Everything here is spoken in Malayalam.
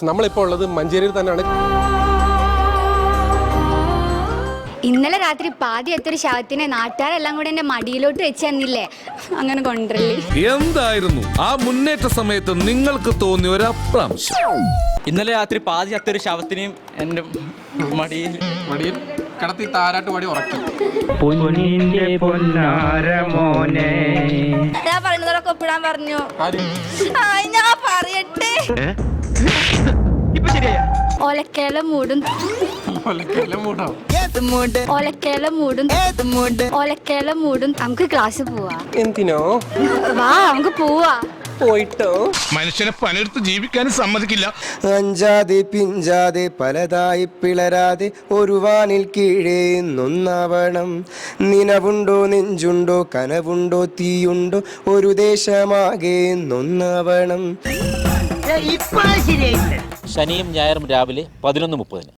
നമ്മളിപ്പോൾ ഉള്ളത് മഞ്ചേരിയിൽ തന്നെയാണ്. ഇന്നലെ രാത്രി പാതി എത്തൊരു ശവത്തിനെ നാട്ടുകാരെല്ലാം കൂടെ എന്റെ മടിയിലോട്ട് വെച്ച് തന്നില്ലേ, അങ്ങനെ കൊണ്ടല്ലേ. എന്തായിരുന്നു ആ മുന്നേറ്റ സമയത്ത് നിങ്ങൾക്ക് തോന്നിയ ഒരു അപ്രാംശം? ഇന്നലെ രാത്രി പാതി ചത്തൊരു ശവത്തിനെയും എന്റെ മടിയിൽ കിടത്തി താരാട്ട് പാടി ഉറക്കി. ഞാൻ പറയുന്നതൊക്കെ ഒപ്പിടാൻ പറഞ്ഞു. ഞാൻ പറയട്ടെ, ഒലക്കേല മൂടും നമുക്ക് ക്ലാസ് പോവാ. എന്തിനോ? വാ നമുക്ക് പോവാ. പോയിട്ടോ. മനുഷ്യനെ പണിയെടുത്ത് ജീവിക്കാനും സമ്മതിക്കില്ല. അഞ്ചാതെ പിഞ്ചാതെ പലതായി പിളരാതെ ഒരു വാനിൽ കീഴേ നൊന്നാവണം. നിനവുണ്ടോ നെഞ്ചുണ്ടോ കനവുണ്ടോ തീയുണ്ടോ ഒരു ദേശമാകെ നൊന്നാവണം. ശനിയും ഞായറും രാവിലെ 11:30.